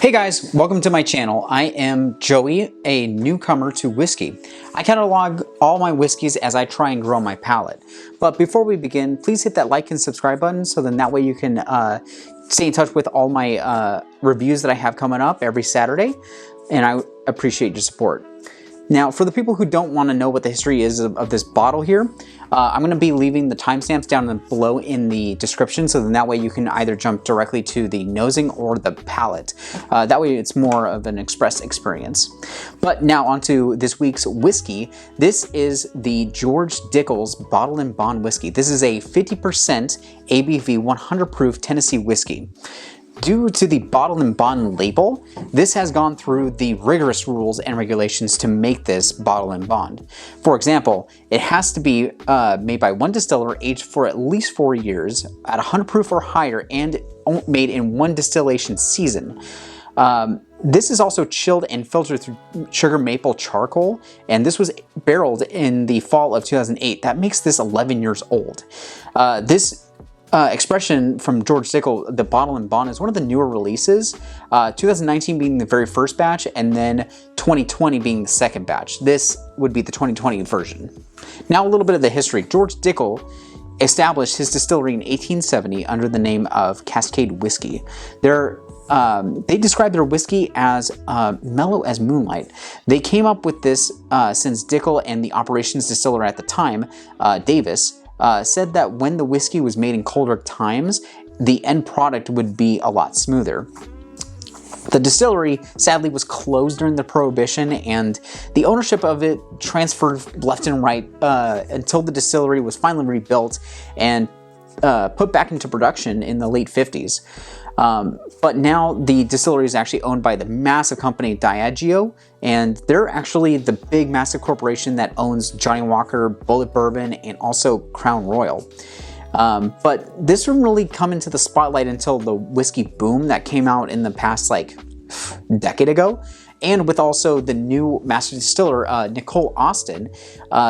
Hey guys, welcome to my channel. I am Joey, a newcomer to whiskey. I catalog all my whiskeys as I try and grow my palate. But before we begin, please hit that like and subscribe button so then that way you can stay in touch with all my reviews that I have coming up every Saturday, and I appreciate your support. Now, for the people who don't want to know what the history is of this bottle here, I'm going to be leaving the timestamps down below in the description, so then that way you can either jump directly to the nosing or the palate. That way it's more of an express experience. But now onto this week's whiskey. This is the George Dickel Bottled & Bond whiskey. This is a 50% ABV 100 proof Tennessee whiskey. Due to the Bottled & Bond label, this has gone through the rigorous rules and regulations to make this Bottled & Bond. For example, it has to be made by one distiller, aged for at least 4 years, at 100 proof or higher, and made in one distillation season. This is also chilled and filtered through sugar maple charcoal, and this was barreled in the fall of 2008. That makes this 11 years old. This expression from George Dickel, the Bottled & Bond, is one of the newer releases, 2019 being the very first batch, and then 2020 being the second batch. This would be the 2020 version. Now a little bit of the history. George Dickel established his distillery in 1870 under the name of Cascade Whiskey. They describe their whiskey as mellow as moonlight. They came up with this since Dickel and the operations distiller at the time, Davis, said that when the whiskey was made in colder times, the end product would be a lot smoother. The distillery sadly was closed during the Prohibition, and the ownership of it transferred left and right until the distillery was finally rebuilt and put back into production in the late 50s. But now the distillery is actually owned by the massive company Diageo, and they're actually the big massive corporation that owns Johnnie Walker, Bullet Bourbon, and also Crown Royal. But this didn't really come into the spotlight until the whiskey boom that came out in the past decade ago. And with also the new master distiller, Nicole Austin.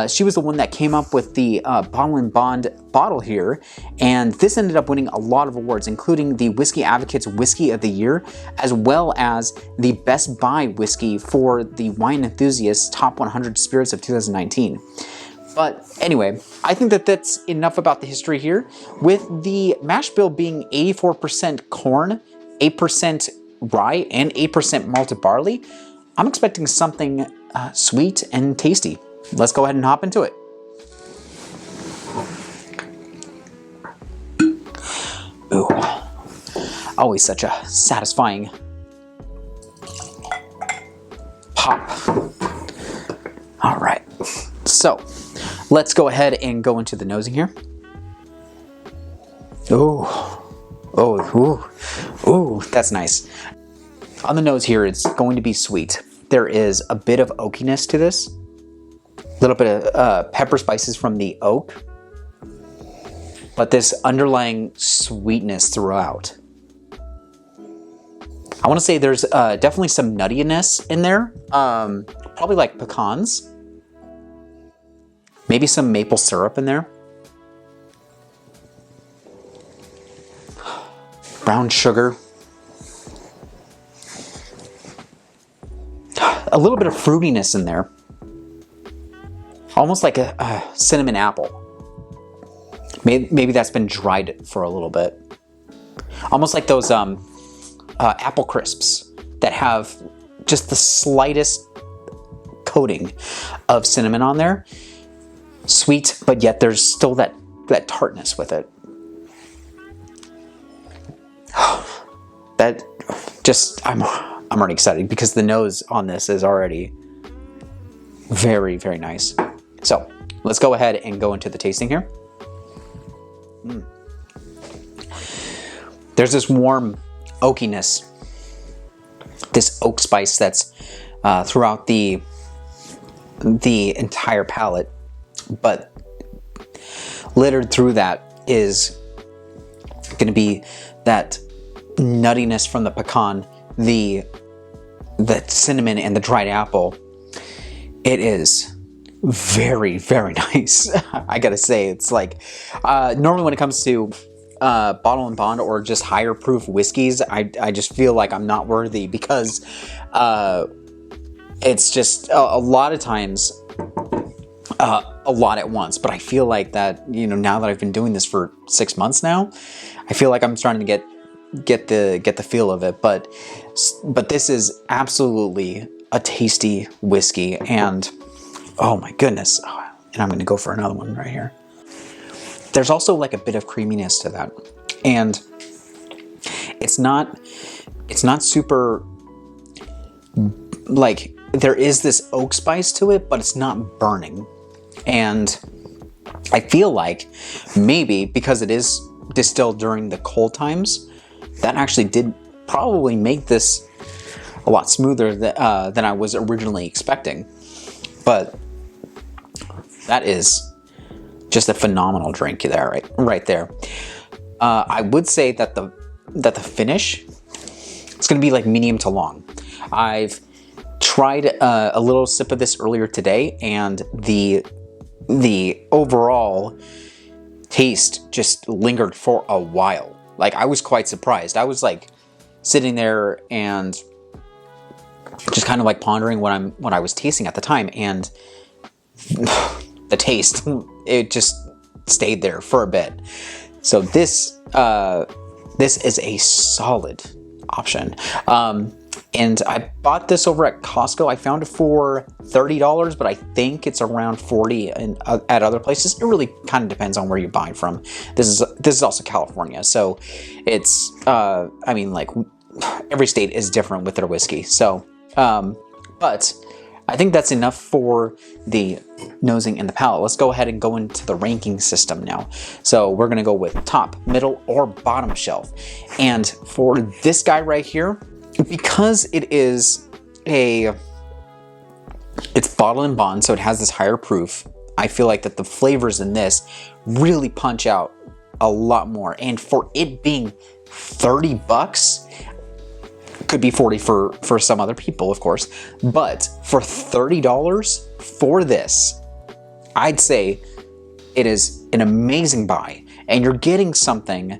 She was the one that came up with the Bottled & Bond bottle here, and this ended up winning a lot of awards, including the Whiskey Advocate's Whiskey of the Year, as well as the Best Buy Whiskey for the Wine Enthusiast's Top 100 Spirits of 2019. But anyway, I think that that's enough about the history here. With the mash bill being 84% corn, 8% rye, and 8% malted barley, I'm expecting something sweet and tasty. Let's go ahead and hop into it. Ooh, always such a satisfying pop. All right, so let's go ahead and go into the nosing here. Ooh, that's nice. On the nose here, it's going to be sweet. There is a bit of oakiness to this. A little bit of pepper spices from the oak. But this underlying sweetness throughout. I want to say there's definitely some nuttiness in there. Probably like pecans. Maybe some maple syrup in there. Brown sugar. A little bit of fruitiness in there. Almost like a cinnamon apple. Maybe that's been dried for a little bit. Almost like those apple crisps that have just the slightest coating of cinnamon on there. Sweet, but yet there's still that tartness with it. That just, I'm already excited because the nose on this is already very, very nice. So let's go ahead and go into the tasting here. There's this warm oakiness, this oak spice that's throughout the entire palate, but littered through that is going to be that nuttiness from the pecan, the cinnamon, and the dried apple. It is very, very nice. I gotta say, it's like normally when it comes to Bottle and Bond or just higher proof whiskeys, I just feel like I'm not worthy because it's just a lot of times a lot at once. But I feel like that, you know, now that I've been doing this for 6 months now, I feel like I'm starting to get the feel of it. But this is absolutely a tasty whiskey, and oh my goodness. And I'm going to go for another one right here. There's also like a bit of creaminess to that, and it's not super, like, there is this oak spice to it, but it's not burning. And I feel like maybe because it is distilled during the cold times, that actually did probably make this a lot smoother than I was originally expecting. But that is just a phenomenal drink there, right there. I would say that the finish, it's going to be like medium to long. I've tried a little sip of this earlier today, and the overall taste just lingered for a while. Like, I was quite surprised. I was like sitting there and just kind of like pondering what I was tasting at the time, and the taste, it just stayed there for a bit. So this is a solid option. And I bought this over at Costco. I found it for $30, but I think it's around $40 at other places. It really kind of depends on where you're buying from. This is also California, so it's I mean, like, every state is different with their whiskey. So, but I think that's enough for the nosing and the palate. Let's go ahead and go into the ranking system now. So we're gonna go with top, middle, or bottom shelf. And for this guy right here, because it's bottled and bond, so it has this higher proof, I feel like that the flavors in this really punch out a lot more. And for it being $30, could be 40 for some other people, of course, but for $30 for this, I'd say it is an amazing buy. And you're getting something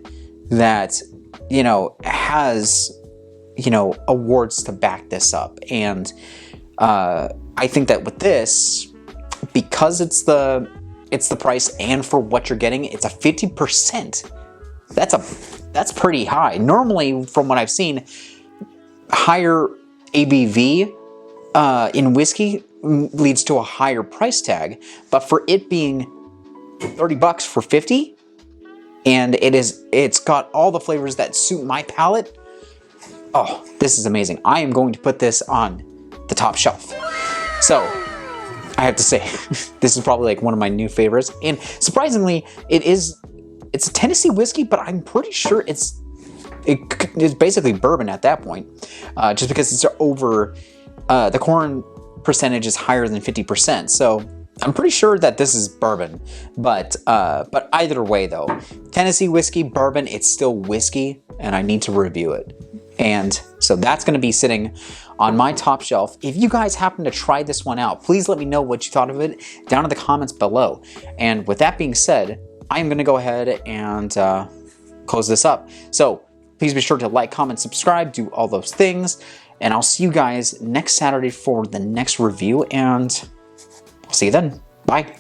that, you know, has, you know, awards to back this up. And I think that with this, because it's the price, and for what you're getting, it's a 50%. That's pretty high. Normally, from what I've seen, higher ABV in whiskey leads to a higher price tag, but for it being $30 for 50, and it's got all the flavors that suit my palate. Oh, this is amazing. I am going to put this on the top shelf. So I have to say, this is probably like one of my new favorites, and surprisingly, it's a Tennessee whiskey, but I'm pretty sure it's basically bourbon at that point, just because it's over, the corn percentage is higher than 50%. So I'm pretty sure that this is bourbon, but either way though, Tennessee whiskey, bourbon, it's still whiskey, and I need to review it. And so that's going to be sitting on my top shelf. If you guys happen to try this one out, please let me know what you thought of it down in the comments below. And with that being said, I'm going to go ahead and close this up. So please be sure to like, comment, subscribe, do all those things. And I'll see you guys next Saturday for the next review, and I'll see you then. Bye.